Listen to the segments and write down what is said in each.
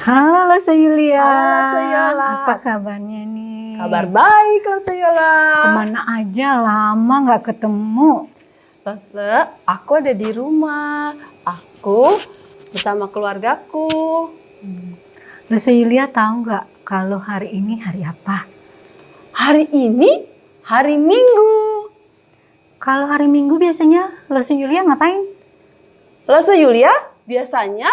Halo Sayulia. Halo Sayola. Apa kabarnya nih? Kabar baik loh Sayola. Kemana aja, lama nggak ketemu. Lose, aku ada di rumah. Aku bersama keluargaku. Lu Sayulia tahu nggak kalau hari ini hari apa? Hari ini hari Minggu. Kalau hari Minggu biasanya Lu Sayulia ngapain? Lose Yulia biasanya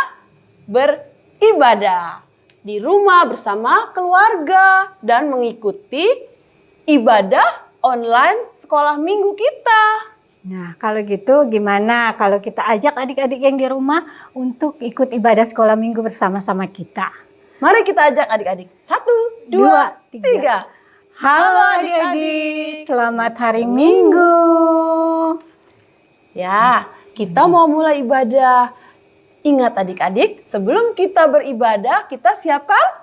beribadah di rumah bersama keluarga dan mengikuti ibadah online sekolah minggu kita. Nah, kalau gitu gimana kalau kita ajak adik-adik yang di rumah untuk ikut ibadah sekolah minggu bersama-sama kita? Mari kita ajak adik-adik. 1, 2, 3. Halo adik-adik, selamat hari Minggu. Ya, kita mau mulai ibadah. Ingat adik-adik, sebelum kita beribadah, kita siapkan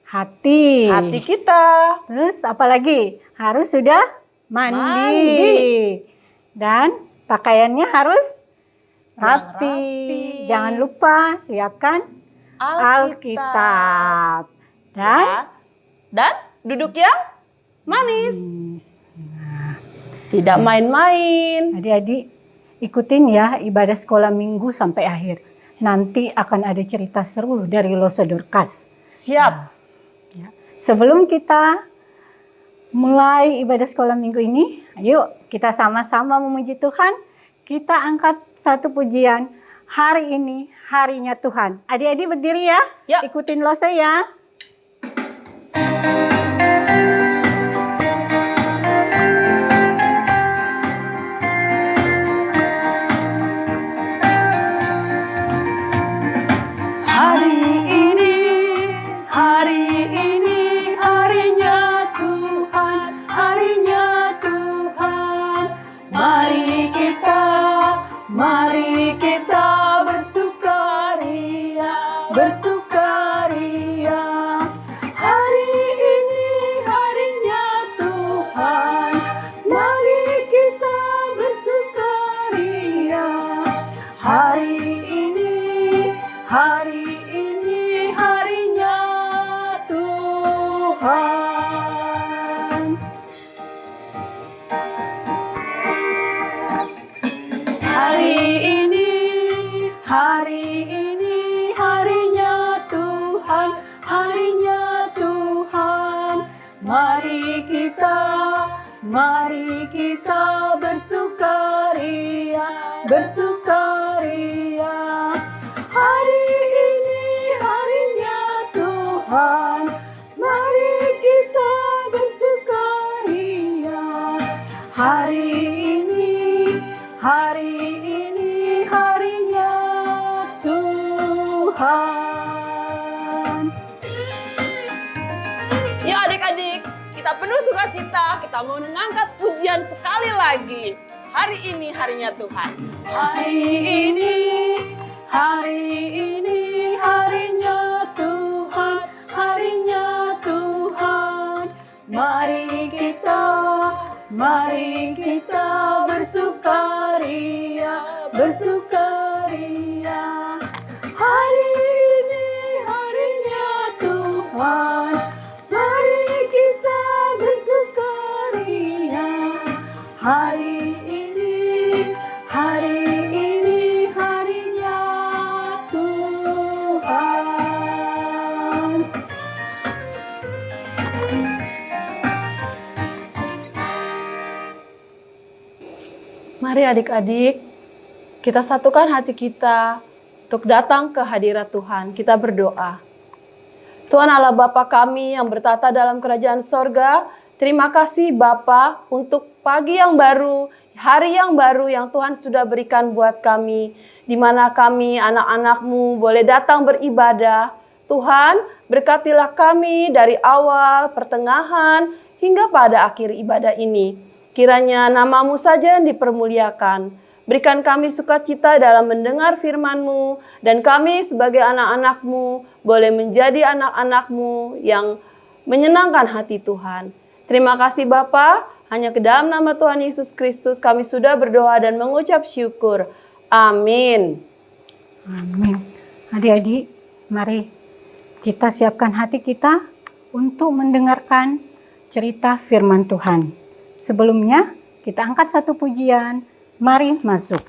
Hati kita. Terus apalagi? Harus sudah mandi. Dan pakaiannya harus rapi. Jangan lupa siapkan Alkitab. Dan duduk yang manis. Tidak main-main. Adik-adik ikutin ya ibadah sekolah minggu sampai akhir. Nanti akan ada cerita seru dari Lose Dorcas. Siap. Ya. Sebelum kita mulai ibadah sekolah minggu ini, ayo kita sama-sama memuji Tuhan. Kita angkat satu pujian. Hari ini harinya Tuhan. Adik-adik berdiri ya. Yap. Ikutin Lose ya. Mari kita bersukaria, bersukaria. Hari ini harinya Tuhan. Mari kita bersukaria. Hari ini harinya Tuhan. Ya adik-adik, kita penuh sukacita, kita mau mengangkat pujian sekali lagi. Hari ini harinya Tuhan. Hari ini harinya Tuhan, harinya Tuhan. Mari kita bersukaria, bersukaria. Hari ini harinya Tuhan. Mari kita bersukaria. Hari ini harinya Tuhan. Mari adik-adik, kita satukan hati kita untuk datang ke hadirat Tuhan. Kita berdoa. Tuhan Allah Bapa kami yang bertata dalam kerajaan sorga, terima kasih Bapa untuk pagi yang baru, hari yang baru yang Tuhan sudah berikan buat kami. Di mana kami anak-anak-Mu boleh datang beribadah. Tuhan berkatilah kami dari awal, pertengahan, hingga pada akhir ibadah ini. Kiranya nama-Mu saja yang dipermuliakan. Berikan kami sukacita dalam mendengar firman-Mu, dan kami sebagai anak-anak-Mu boleh menjadi anak-anak-Mu yang menyenangkan hati Tuhan. Terima kasih Bapa, hanya ke dalam nama Tuhan Yesus Kristus kami sudah berdoa dan mengucap syukur. Amin. Amin. Adik-adik, mari kita siapkan hati kita untuk mendengarkan cerita firman Tuhan. Sebelumnya, kita angkat satu pujian. Mari masuk.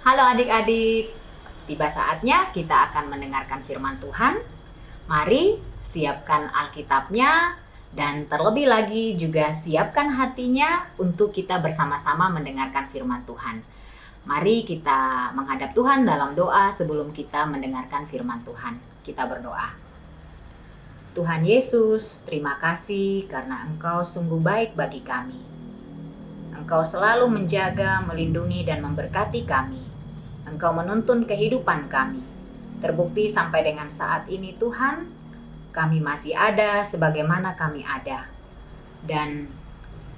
Halo adik-adik, tiba saatnya kita akan mendengarkan firman Tuhan. Mari siapkan Alkitabnya dan terlebih lagi juga siapkan hatinya untuk kita bersama-sama mendengarkan firman Tuhan. Mari kita menghadap Tuhan dalam doa sebelum kita mendengarkan firman Tuhan. Kita berdoa. Tuhan Yesus, terima kasih karena Engkau sungguh baik bagi kami. Engkau selalu menjaga, melindungi, dan memberkati kami. Engkau menuntun kehidupan kami. Terbukti sampai dengan saat ini Tuhan, kami masih ada sebagaimana kami ada. Dan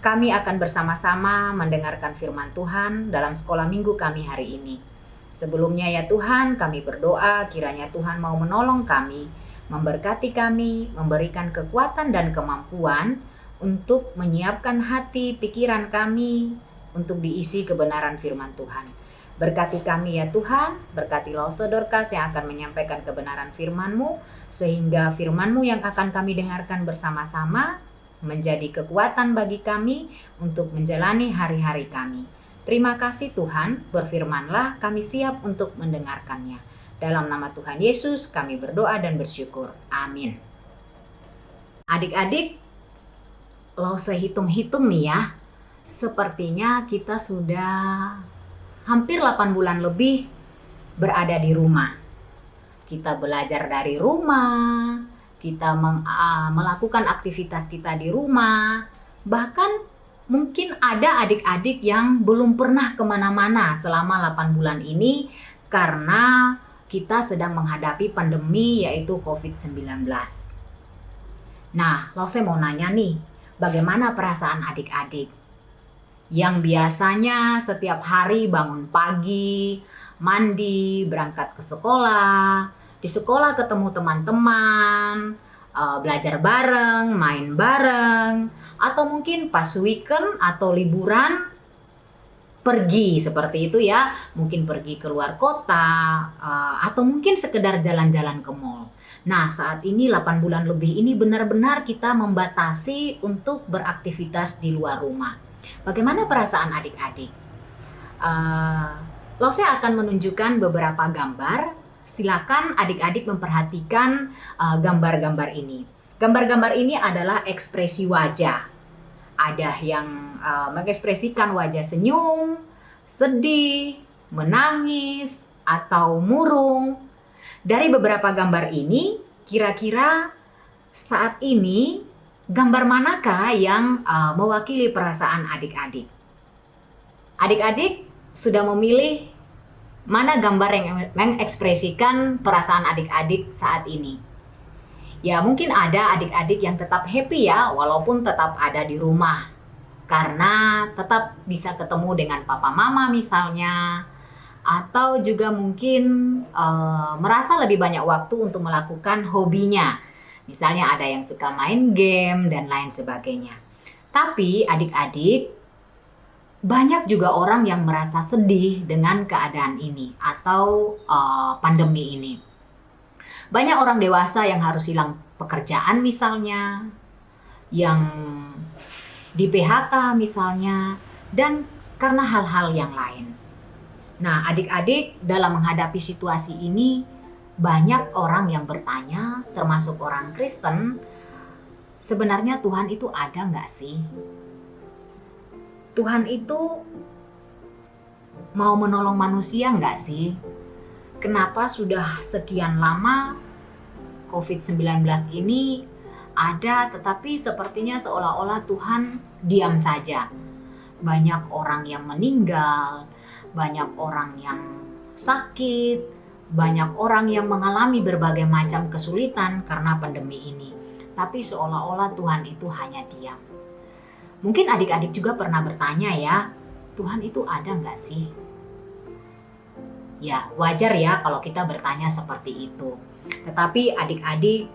kami akan bersama-sama mendengarkan firman Tuhan dalam sekolah minggu kami hari ini. Sebelumnya ya Tuhan, kami berdoa kiranya Tuhan mau menolong kami, memberkati kami, memberikan kekuatan dan kemampuan untuk menyiapkan hati, pikiran kami untuk diisi kebenaran firman Tuhan. Berkati kami ya Tuhan, berkati Lause Dorcas yang akan menyampaikan kebenaran firman-Mu, sehingga firman-Mu yang akan kami dengarkan bersama-sama menjadi kekuatan bagi kami untuk menjalani hari-hari kami. Terima kasih Tuhan, berfirmanlah, kami siap untuk mendengarkannya. Dalam nama Tuhan Yesus kami berdoa dan bersyukur. Amin. Adik-adik, Lause hitung-hitung nih ya, sepertinya kita sudah hampir 8 bulan lebih berada di rumah. Kita belajar dari rumah, kita melakukan aktivitas kita di rumah. Bahkan mungkin ada adik-adik yang belum pernah kemana-mana selama 8 bulan ini karena kita sedang menghadapi pandemi yaitu COVID-19. Nah, Lause mau nanya nih, bagaimana perasaan adik-adik yang biasanya setiap hari bangun pagi, mandi, berangkat ke sekolah, Di sekolah ketemu teman-teman, belajar bareng, main bareng, atau mungkin pas weekend atau liburan pergi seperti itu ya, mungkin pergi keluar kota, atau mungkin sekedar jalan-jalan ke mall. Nah, saat ini 8 bulan lebih ini benar-benar kita membatasi untuk beraktivitas di luar rumah. Bagaimana perasaan adik-adik? Lose akan menunjukkan beberapa gambar. Silakan adik-adik memperhatikan gambar-gambar ini. Gambar-gambar ini adalah ekspresi wajah. Ada yang mengekspresikan wajah senyum, sedih, menangis, atau murung. Dari beberapa gambar ini, kira-kira saat ini gambar manakah yang mewakili perasaan adik-adik? Adik-adik sudah memilih mana gambar yang mengekspresikan perasaan adik-adik saat ini? Ya, mungkin ada adik-adik yang tetap happy ya, walaupun tetap ada di rumah. Karena tetap bisa ketemu dengan papa mama misalnya. Atau juga mungkin merasa lebih banyak waktu untuk melakukan hobinya. Misalnya ada yang suka main game dan lain sebagainya. Tapi adik-adik, banyak juga orang yang merasa sedih dengan keadaan ini atau pandemi ini. Banyak orang dewasa yang harus hilang pekerjaan misalnya, yang di PHK misalnya, dan karena hal-hal yang lain. Nah, adik-adik dalam menghadapi situasi ini, banyak orang yang bertanya, termasuk orang Kristen, sebenarnya Tuhan itu ada nggak sih? Tuhan itu mau menolong manusia nggak sih? Kenapa sudah sekian lama COVID-19 ini ada, tetapi sepertinya seolah-olah Tuhan diam saja. Banyak orang yang meninggal, banyak orang yang sakit, banyak orang yang mengalami berbagai macam kesulitan karena pandemi ini. Tapi seolah-olah Tuhan itu hanya diam. Mungkin adik-adik juga pernah bertanya ya, Tuhan itu ada nggak sih? Ya, wajar ya kalau kita bertanya seperti itu. Tetapi adik-adik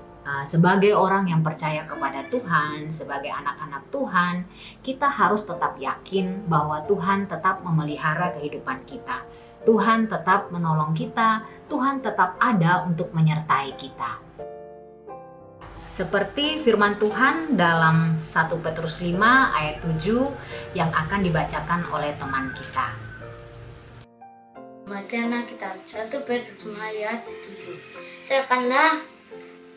sebagai orang yang percaya kepada Tuhan, sebagai anak-anak Tuhan, kita harus tetap yakin bahwa Tuhan tetap memelihara kehidupan kita. Tuhan tetap menolong kita, Tuhan tetap ada untuk menyertai kita. Seperti firman Tuhan dalam 1 Petrus 5 ayat 7 yang akan dibacakan oleh teman kita. Bacaan kitab 1 Petrus 5 ayat 7. Serahkanlah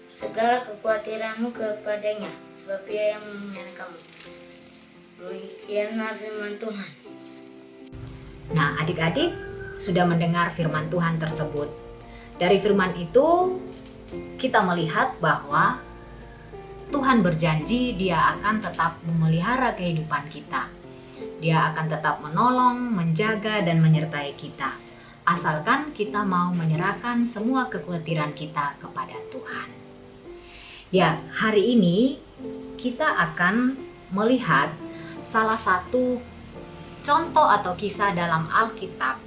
segala kekhawatiranmu kepadanya, sebab Dia yang mengenai kamu. Demikianlah firman Tuhan. Nah, adik-adik sudah mendengar firman Tuhan tersebut. Dari firman itu, kita melihat bahwa Tuhan berjanji Dia akan tetap memelihara kehidupan kita. Dia akan tetap menolong, menjaga, dan menyertai kita. Asalkan kita mau menyerahkan semua kekhawatiran kita kepada Tuhan. Ya, hari ini kita akan melihat salah satu contoh atau kisah dalam Alkitab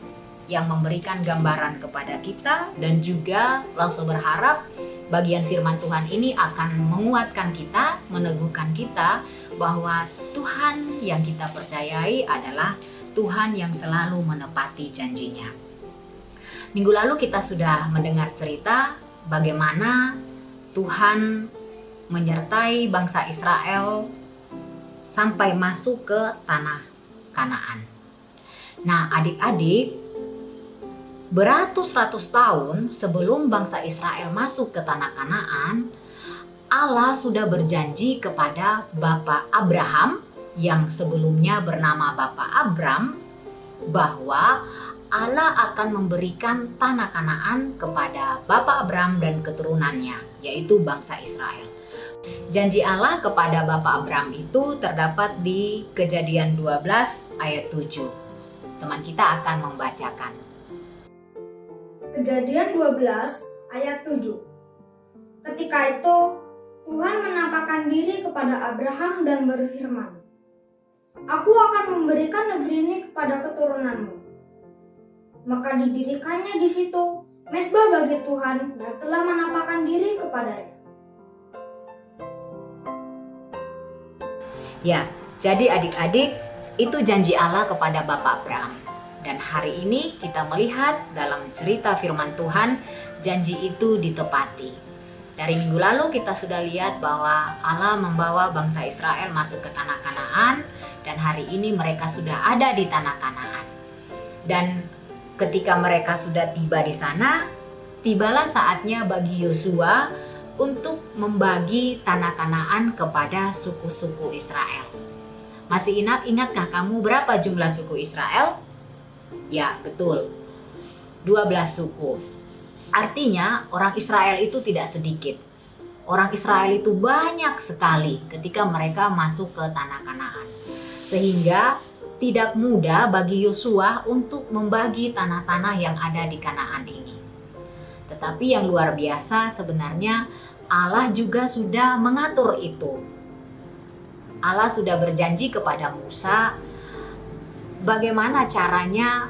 yang memberikan gambaran kepada kita, dan juga langsung berharap bagian firman Tuhan ini akan menguatkan kita, meneguhkan kita bahwa Tuhan yang kita percayai adalah Tuhan yang selalu menepati janjinya. Minggu lalu kita sudah mendengar cerita bagaimana Tuhan menyertai bangsa Israel sampai masuk ke tanah Kanaan. Nah, adik-adik, beratus-ratus tahun sebelum bangsa Israel masuk ke tanah Kanaan, Allah sudah berjanji kepada Bapak Abraham yang sebelumnya bernama Bapak Abram bahwa Allah akan memberikan tanah Kanaan kepada Bapak Abram dan keturunannya, yaitu bangsa Israel. Janji Allah kepada Bapak Abram itu terdapat di Kejadian 12 ayat 7. Teman kita akan membacakan. Kejadian 12 ayat 7. Ketika itu Tuhan menampakkan diri kepada Abraham dan berfirman, "Aku akan memberikan negeri ini kepada keturunanmu." Maka didirikannya di situ mesbah bagi Tuhan dan telah menampakkan diri kepadanya. Ya, jadi adik-adik, itu janji Allah kepada Bapak Abraham. Dan hari ini kita melihat dalam cerita firman Tuhan, janji itu ditepati. Dari minggu lalu kita sudah lihat bahwa Allah membawa bangsa Israel masuk ke tanah Kanaan, dan hari ini mereka sudah ada di tanah Kanaan. Dan ketika mereka sudah tiba di sana, tibalah saatnya bagi Yosua untuk membagi tanah Kanaan kepada suku-suku Israel. Masih ingatkah kamu berapa jumlah suku Israel? Ya, betul. 12 suku. Artinya orang Israel itu tidak sedikit. Orang Israel itu banyak sekali ketika mereka masuk ke tanah Kanaan. Sehingga tidak mudah bagi Yosua untuk membagi tanah-tanah yang ada di Kanaan ini. Tetapi yang luar biasa sebenarnya Allah juga sudah mengatur itu. Allah sudah berjanji kepada Musa bagaimana caranya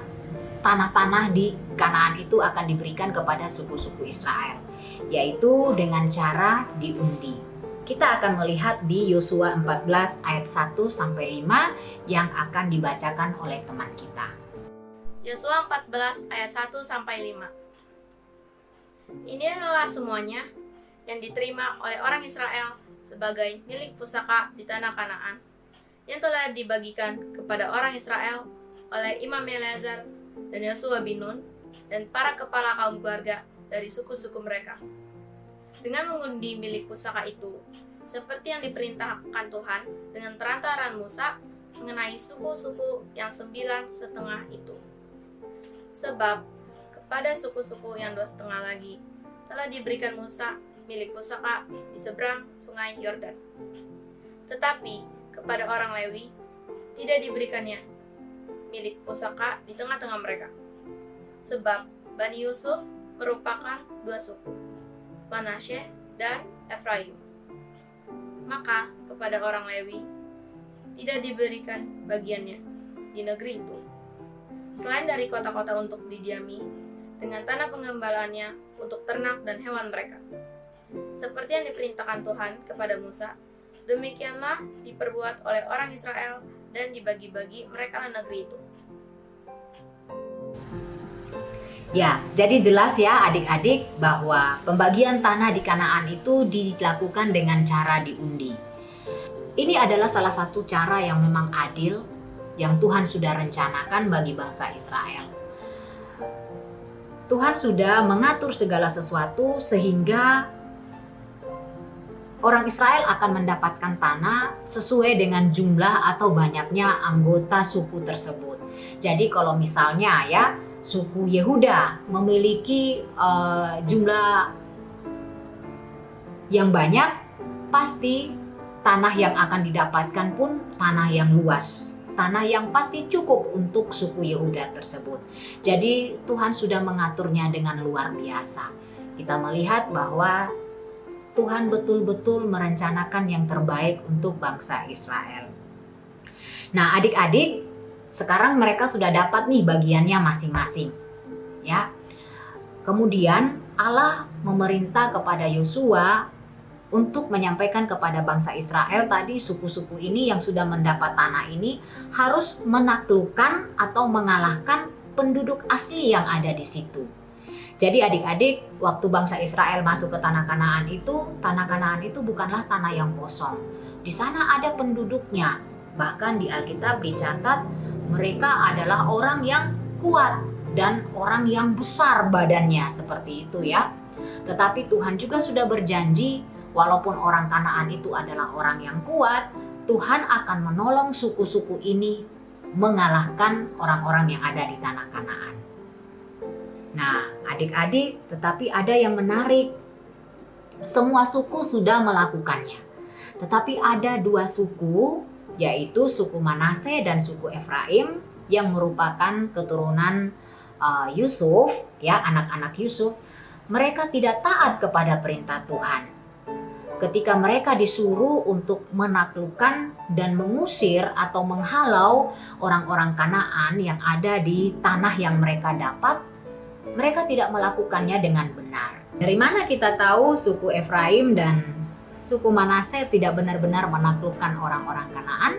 tanah-tanah di Kanaan itu akan diberikan kepada suku-suku Israel, yaitu dengan cara diundi. Kita akan melihat di Yosua 14 ayat 1 sampai 5 yang akan dibacakan oleh teman kita. Yosua 14 ayat 1 sampai 5. Ini adalah semuanya yang diterima oleh orang Israel sebagai milik pusaka di tanah Kanaan yang telah dibagikan kepada orang Israel oleh Imam Eleazar dan Yosua bin Nun dan para kepala kaum keluarga dari suku-suku mereka. Dengan mengundi milik pusaka itu, seperti yang diperintahkan Tuhan dengan perantaraan Musa mengenai suku-suku yang 9,5 itu. Sebab kepada suku-suku yang 2,5 lagi telah diberikan Musa milik pusaka di seberang sungai Yordan. Tetapi kepada orang Lewi tidak diberikannya milik pusaka di tengah-tengah mereka. Sebab Bani Yusuf merupakan 2 suku, Manasye dan Efraim. Maka kepada orang Lewi tidak diberikan bagiannya di negeri itu, selain dari kota-kota untuk didiami dengan tanah pengembalaannya untuk ternak dan hewan mereka. Seperti yang diperintahkan Tuhan kepada Musa, demikianlah diperbuat oleh orang Israel dan dibagi-bagi mereka negeri itu. Ya, jadi jelas ya adik-adik bahwa pembagian tanah di Kanaan itu dilakukan dengan cara diundi. Ini adalah salah satu cara yang memang adil yang Tuhan sudah rencanakan bagi bangsa Israel. Tuhan sudah mengatur segala sesuatu sehingga orang Israel akan mendapatkan tanah sesuai dengan jumlah atau banyaknya anggota suku tersebut. Jadi kalau misalnya ya suku Yehuda memiliki jumlah yang banyak, pasti tanah yang akan didapatkan pun tanah yang luas, tanah yang pasti cukup untuk suku Yehuda tersebut. Jadi Tuhan sudah mengaturnya dengan luar biasa. Kita melihat bahwa Tuhan betul-betul merencanakan yang terbaik untuk bangsa Israel. Nah, adik-adik, sekarang mereka sudah dapat nih bagiannya masing-masing. Ya. Kemudian Allah memerintah kepada Yosua untuk menyampaikan kepada bangsa Israel tadi suku-suku ini yang sudah mendapat tanah ini harus menaklukkan atau mengalahkan penduduk asli yang ada di situ. Jadi adik-adik, waktu bangsa Israel masuk ke tanah Kanaan itu bukanlah tanah yang kosong. Di sana ada penduduknya. Bahkan di Alkitab dicatat mereka adalah orang yang kuat dan orang yang besar badannya, seperti itu ya. Tetapi Tuhan juga sudah berjanji, walaupun orang Kanaan itu adalah orang yang kuat, Tuhan akan menolong suku-suku ini mengalahkan orang-orang yang ada di tanah Kanaan. Nah, adik-adik, tetapi ada yang menarik. Semua suku sudah melakukannya. Tetapi ada 2 suku, yaitu suku Manasye dan suku Efraim yang merupakan keturunan Yusuf, ya, anak-anak Yusuf. Mereka tidak taat kepada perintah Tuhan. Ketika mereka disuruh untuk menaklukkan dan mengusir atau menghalau orang-orang Kanaan yang ada di tanah yang mereka dapat, mereka tidak melakukannya dengan benar. Dari mana kita tahu suku Efraim dan suku Manase tidak benar-benar menaklukkan orang-orang Kanaan?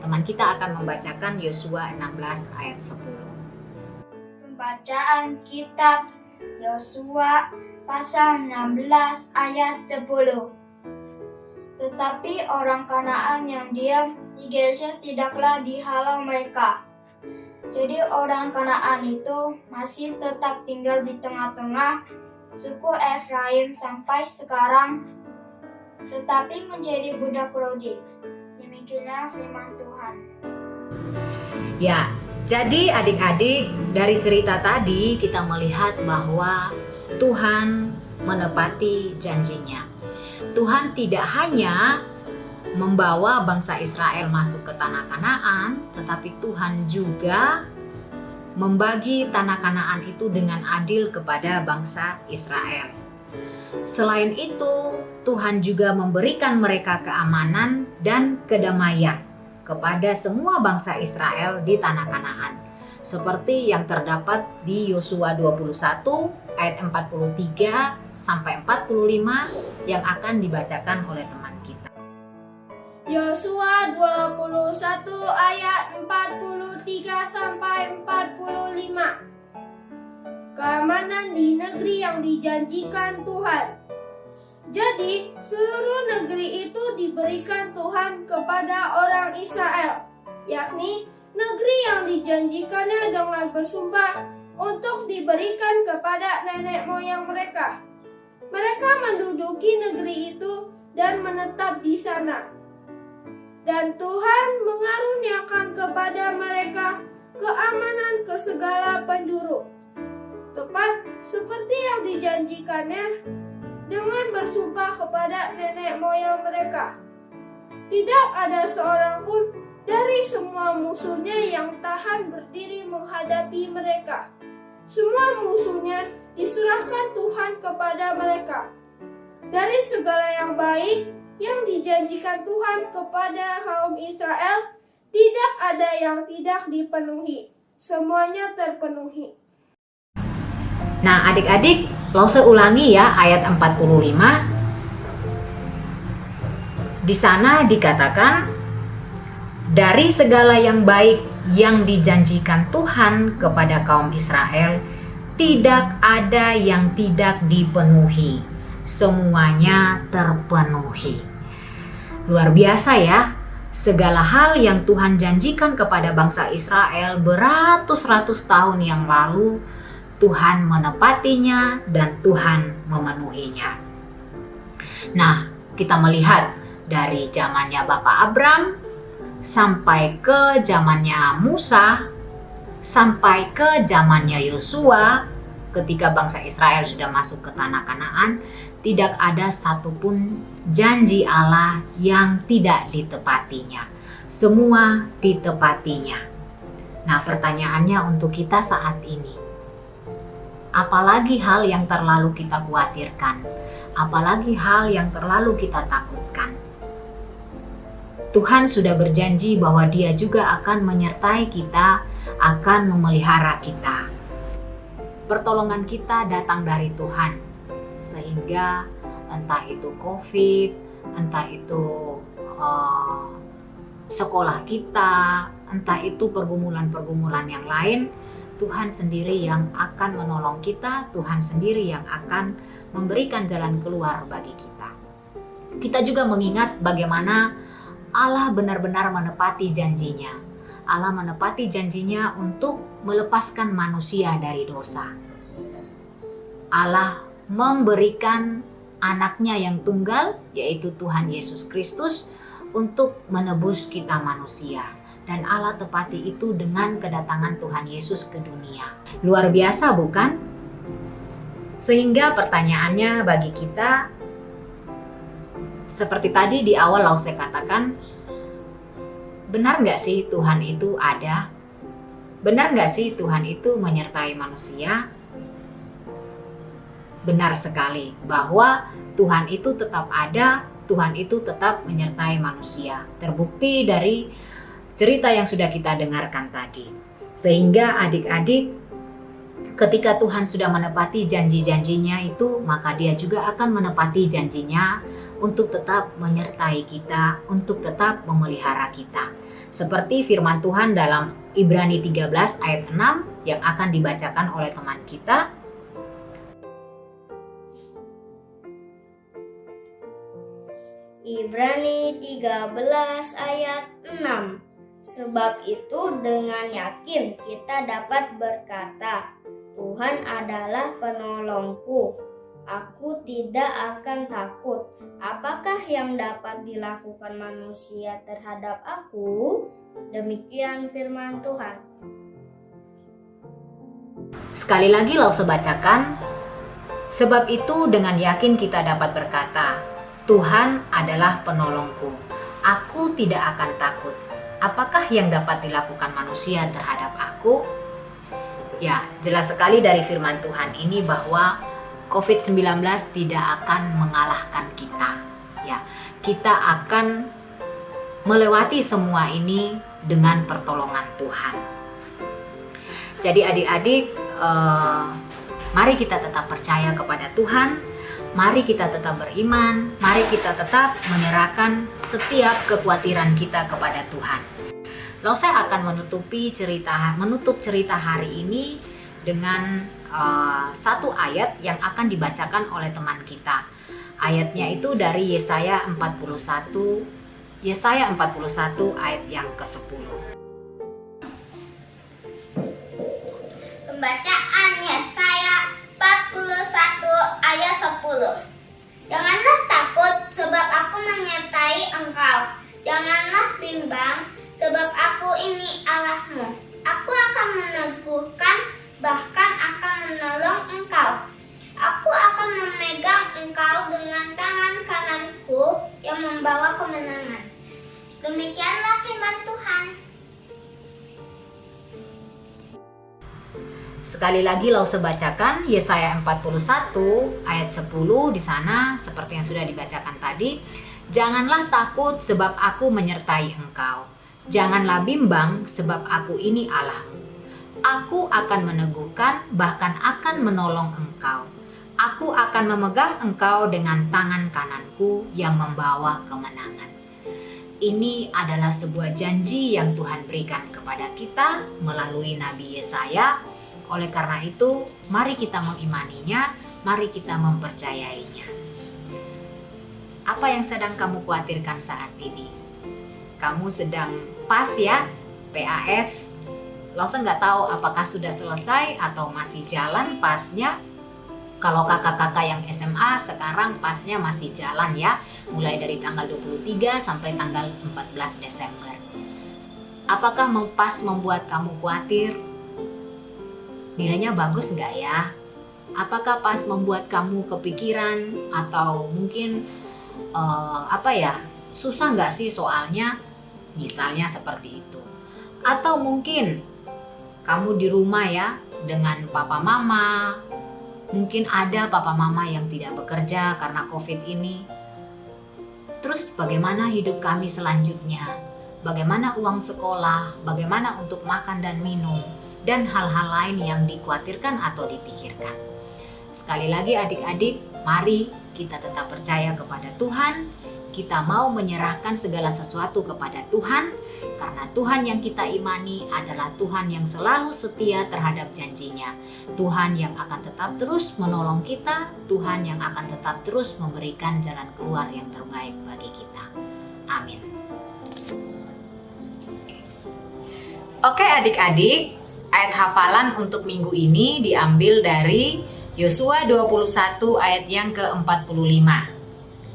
Teman kita akan membacakan Yosua 16 ayat 10. Pembacaan kitab Yosua pasal 16 ayat 10. Tetapi orang Kanaan yang diam di Geser tidaklah dihalau mereka. Jadi orang Kanaan itu masih tetap tinggal di tengah-tengah suku Efraim sampai sekarang, tetapi menjadi budak Rodi. Demikianlah firman Tuhan. Ya, jadi adik-adik, dari cerita tadi kita melihat bahwa Tuhan menepati janjinya. Tuhan tidak hanya membawa bangsa Israel masuk ke tanah Kanaan, tetapi Tuhan juga membagi tanah Kanaan itu dengan adil kepada bangsa Israel. Selain itu, Tuhan juga memberikan mereka keamanan dan kedamaian kepada semua bangsa Israel di tanah Kanaan, seperti yang terdapat di Yosua 21 ayat 43 sampai 45 yang akan dibacakan oleh teman kita. Yosua 21 ayat 43 sampai 45. Keamanan di negeri yang dijanjikan Tuhan. Jadi, seluruh negeri itu diberikan Tuhan kepada orang Israel, yakni negeri yang dijanjikannya dengan bersumpah untuk diberikan kepada nenek moyang mereka. Mereka menduduki negeri itu dan menetap di sana. Dan Tuhan mengaruniakan kepada mereka keamanan ke segala penjuru, tepat seperti yang dijanjikannya dengan bersumpah kepada nenek moyang mereka. Tidak ada seorang pun dari semua musuhnya yang tahan berdiri menghadapi mereka. Semua musuhnya diserahkan Tuhan kepada mereka. Dari segala yang baik yang dijanjikan Tuhan kepada kaum Israel, tidak ada yang tidak dipenuhi. Semuanya terpenuhi. Nah, adik-adik, Lause ulangi ya ayat 45. Di sana dikatakan, dari segala yang baik yang dijanjikan Tuhan kepada kaum Israel, tidak ada yang tidak dipenuhi. Semuanya terpenuhi. Luar biasa ya, segala hal yang Tuhan janjikan kepada bangsa Israel beratus-ratus tahun yang lalu, Tuhan menepatinya dan Tuhan memenuhinya. Nah, kita melihat dari zamannya Bapak Abram sampai ke zamannya Musa, sampai ke zamannya Yosua, ketika bangsa Israel sudah masuk ke tanah Kanaan, tidak ada satupun janji Allah yang tidak ditepatinya. Semua ditepatinya. Nah, pertanyaannya untuk kita saat ini, apalagi hal yang terlalu kita khawatirkan, apalagi hal yang terlalu kita takutkan. Tuhan sudah berjanji bahwa Dia juga akan menyertai kita, akan memelihara kita. Pertolongan kita datang dari Tuhan. Sehingga entah itu COVID, entah itu sekolah kita, entah itu pergumulan-pergumulan yang lain, Tuhan sendiri yang akan menolong kita, Tuhan sendiri yang akan memberikan jalan keluar bagi kita. Kita juga mengingat bagaimana Allah benar-benar menepati janjinya. Allah menepati janjinya untuk melepaskan manusia dari dosa. Allah memberikan anaknya yang tunggal, yaitu Tuhan Yesus Kristus, untuk menebus kita manusia. Dan Allah tepati itu dengan kedatangan Tuhan Yesus ke dunia. Luar biasa bukan? Sehingga pertanyaannya bagi kita, seperti tadi di awal Lause katakan, benar nggak sih Tuhan itu ada? Benar nggak sih Tuhan itu menyertai manusia? Benar sekali bahwa Tuhan itu tetap ada, Tuhan itu tetap menyertai manusia. Terbukti dari cerita yang sudah kita dengarkan tadi. Sehingga adik-adik, ketika Tuhan sudah menepati janji-janjinya itu, maka Dia juga akan menepati janjinya untuk tetap menyertai kita, untuk tetap memelihara kita. Seperti firman Tuhan dalam Ibrani 13 ayat 6 yang akan dibacakan oleh teman kita. Ibrani 13 ayat 6. Sebab itu dengan yakin kita dapat berkata, Tuhan adalah penolongku. Aku tidak akan takut. Apakah yang dapat dilakukan manusia terhadap aku? Demikian firman Tuhan. Sekali lagi Lause bacakan. Sebab itu dengan yakin kita dapat berkata, Tuhan adalah penolongku. Aku tidak akan takut. Apakah yang dapat dilakukan manusia terhadap aku? Ya, jelas sekali dari firman Tuhan ini bahwa COVID-19 tidak akan mengalahkan kita. Ya, kita akan melewati semua ini dengan pertolongan Tuhan. Jadi adik-adik, mari kita tetap percaya kepada Tuhan. Mari kita tetap beriman, mari kita tetap menyerahkan setiap kekhawatiran kita kepada Tuhan. Lalu saya akan menutup cerita hari ini dengan satu ayat yang akan dibacakan oleh teman kita. Ayatnya itu dari Yesaya 41 ayat yang ke-10. Pembacaan Yesaya 41 ayat 10. Janganlah takut sebab aku menyertai engkau. Janganlah bimbang sebab aku ini Allahmu. Aku akan meneguhkan, bahkan akan menolong engkau. Aku akan memegang engkau dengan tangan kananku yang membawa kemenangan. Demikianlah firman Tuhan. Sekali lagi Lause bacakan Yesaya 41 ayat 10 di sana seperti yang sudah dibacakan tadi. Janganlah takut sebab aku menyertai engkau. Janganlah bimbang sebab aku ini Allahmu. Aku akan meneguhkan, bahkan akan menolong engkau. Aku akan memegang engkau dengan tangan kananku yang membawa kemenangan. Ini adalah sebuah janji yang Tuhan berikan kepada kita melalui Nabi Yesaya. Oleh karena itu, mari kita mengimaninya, mari kita mempercayainya. Apa yang sedang kamu khawatirkan saat ini? Kamu sedang PAS ya, PAS. Lause nggak tahu apakah sudah selesai atau masih jalan PAS-nya. Kalau kakak-kakak yang SMA sekarang PAS-nya masih jalan ya, mulai dari tanggal 23 sampai tanggal 14 Desember. Apakah PAS membuat kamu khawatir? Nilainya bagus nggak ya? Apakah PAS membuat kamu kepikiran atau mungkin susah nggak sih soalnya? Misalnya seperti itu. Atau mungkin kamu di rumah ya dengan papa mama. Mungkin ada papa mama yang tidak bekerja karena COVID ini. Terus bagaimana hidup kami selanjutnya? Bagaimana uang sekolah? Bagaimana untuk makan dan minum? Dan hal-hal lain yang dikhawatirkan atau dipikirkan. Sekali lagi adik-adik, mari kita tetap percaya kepada Tuhan. Kita mau menyerahkan segala sesuatu kepada Tuhan, karena Tuhan yang kita imani adalah Tuhan yang selalu setia terhadap janjinya. Tuhan yang akan tetap terus menolong kita, Tuhan yang akan tetap terus memberikan jalan keluar yang terbaik bagi kita. Amin. Oke adik-adik, ayat hafalan untuk minggu ini diambil dari Yosua 21 ayat yang ke-45.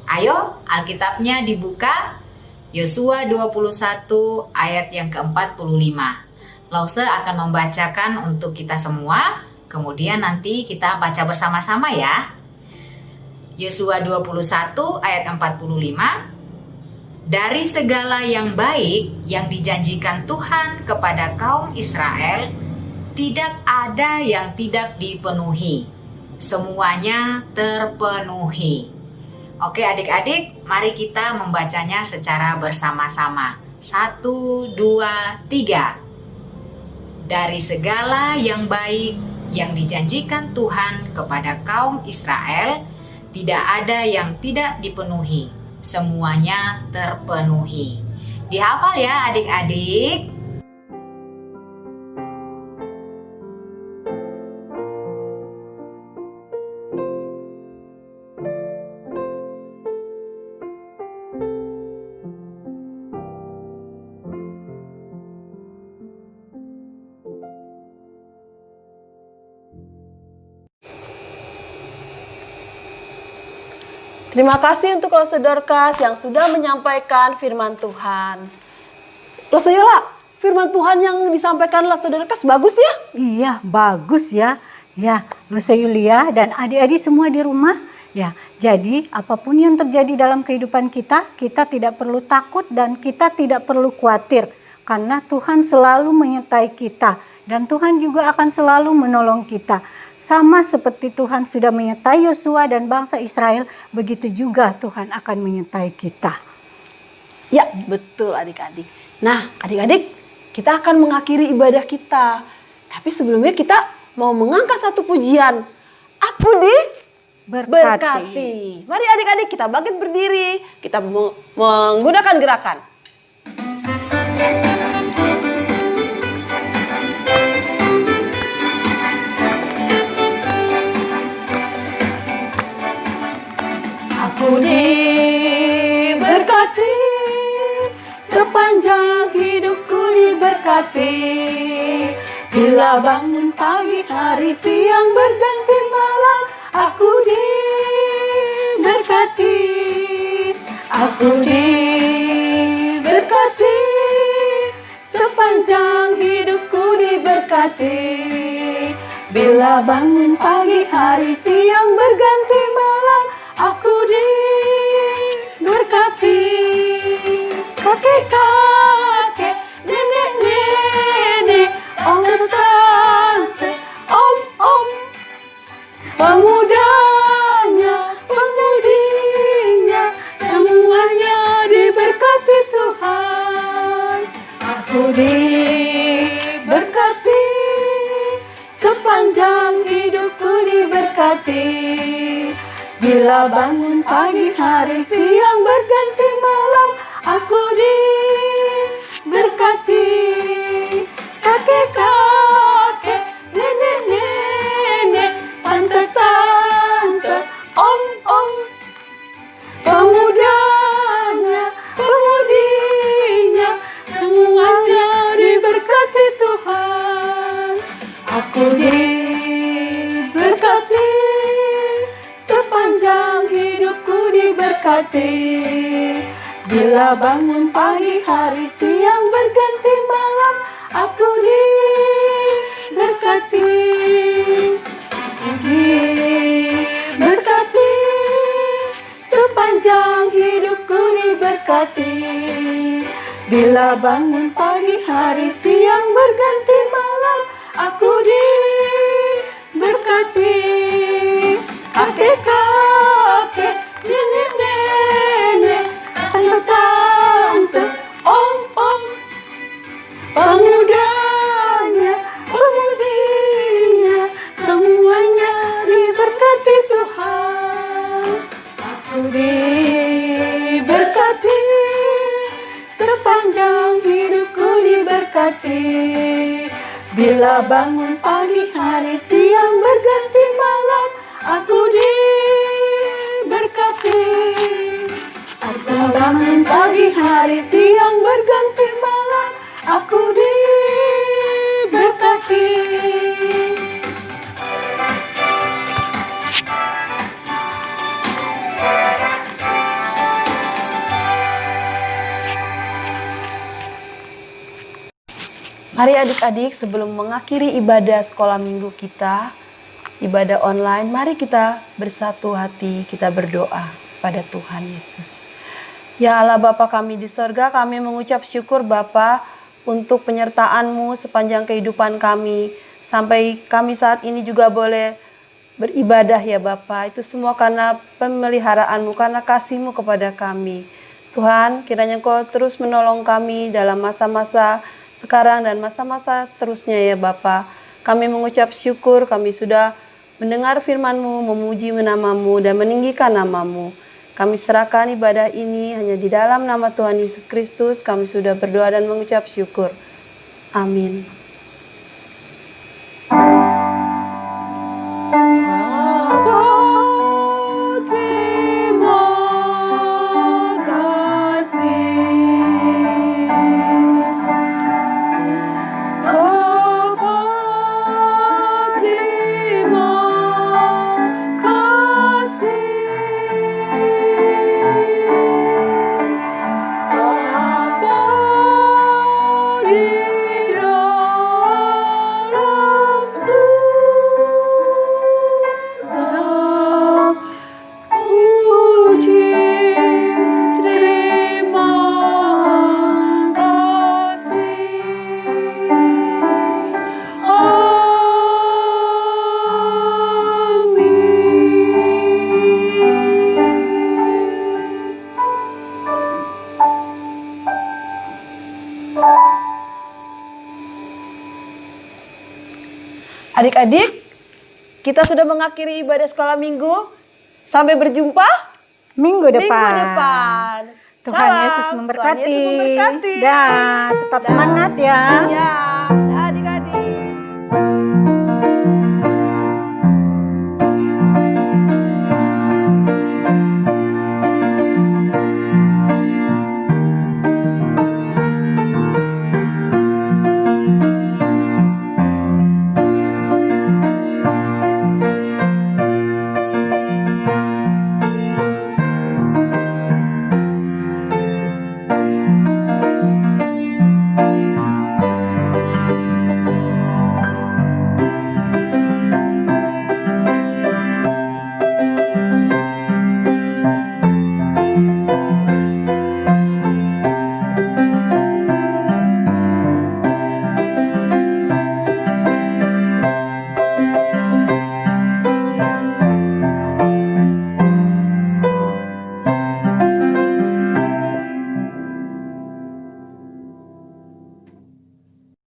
Ayo, Alkitabnya dibuka. Yosua 21 ayat yang ke-45. Lause akan membacakan untuk kita semua, kemudian nanti kita baca bersama-sama ya. Yosua 21 ayat 45. Dari segala yang baik yang dijanjikan Tuhan kepada kaum Israel, tidak ada yang tidak dipenuhi. Semuanya terpenuhi. Oke adik-adik, mari kita membacanya secara bersama-sama. 1, 2, 3. Dari segala yang baik yang dijanjikan Tuhan kepada kaum Israel, tidak ada yang tidak dipenuhi. Semuanya terpenuhi. Dihafal ya adik-adik. Terima kasih untuk Klose Dorcas yang sudah menyampaikan firman Tuhan. Klose Yola, firman Tuhan yang disampaikan Klose Dorcas bagus ya? Iya, bagus ya. Ya, Lusa Yulia dan adik-adik semua di rumah. Ya, jadi apapun yang terjadi dalam kehidupan kita, kita tidak perlu takut dan kita tidak perlu khawatir. Karena Tuhan selalu menyertai kita. Dan Tuhan juga akan selalu menolong kita. Sama seperti Tuhan sudah menyertai Yosua dan bangsa Israel, begitu juga Tuhan akan menyertai kita. Ya, betul adik-adik. Nah, adik-adik, kita akan mengakhiri ibadah kita. Tapi sebelumnya kita mau mengangkat satu pujian. Aku berkati. Mari adik-adik kita bangkit berdiri. Kita menggunakan gerakan. Aku diberkati, sepanjang hidupku diberkati. Bila bangun pagi hari siang berganti malam, aku diberkati. Aku diberkati, sepanjang hidupku diberkati. Bila bangun pagi hari siang berganti malam, aku diberkati. Kakek-kakek, nenek-nenek, tante-tante, om-om, pemudanya, pemudinya, semuanya diberkati Tuhan. Aku diberkati, sepanjang hidupku diberkati. Bila bangun pagi hari siang berganti malam, aku diberkati. Kakek-kakek, nenek-nenek, tante-tante, om-om, pemudanya, pemudinya, semuanya diberkati Tuhan. Aku diberkati, sepanjang hidupku diberkati. Bila bangun pagi hari siang berganti malam, aku diberkati. Diberkati, sepanjang hidupku diberkati. Bila bangun pagi hari siang berganti malam, aku diberkati. Kakek-kakek, nenek-nenek, tante-tante, om-om, pemudanya, pemudinya, semuanya diberkati Tuhan. Aku diberkati, sepanjang hidupku diberkati. Bila bangun pagi hari siang berganti malam, aku diberkati. Aku bangun pagi hari siang berganti malam, aku diberkati. Mari adik-adik sebelum mengakhiri ibadah sekolah minggu kita, ibadah online, mari kita bersatu hati, kita berdoa pada Tuhan Yesus. Ya Allah Bapa kami di sorga, kami mengucap syukur Bapa untuk penyertaan-Mu sepanjang kehidupan kami. Sampai kami saat ini juga boleh beribadah ya Bapa. Itu semua karena pemeliharaan-Mu, karena kasih-Mu kepada kami. Tuhan, kiranya Engkau terus menolong kami dalam masa-masa sekarang dan masa-masa seterusnya ya Bapa. Kami mengucap syukur kami sudah mendengar firman-Mu, memuji namamu dan meninggikan namamu. Kami serahkan ibadah ini hanya di dalam nama Tuhan Yesus Kristus. Kami sudah berdoa dan mengucap syukur. Amin. Adik-adik, kita sudah mengakhiri ibadah sekolah minggu. Sampai berjumpa Minggu depan. depan. Tuhan Salam. Yesus memberkati. Tuhan Yesus memberkati. Dan tetap semangat ya. Ya.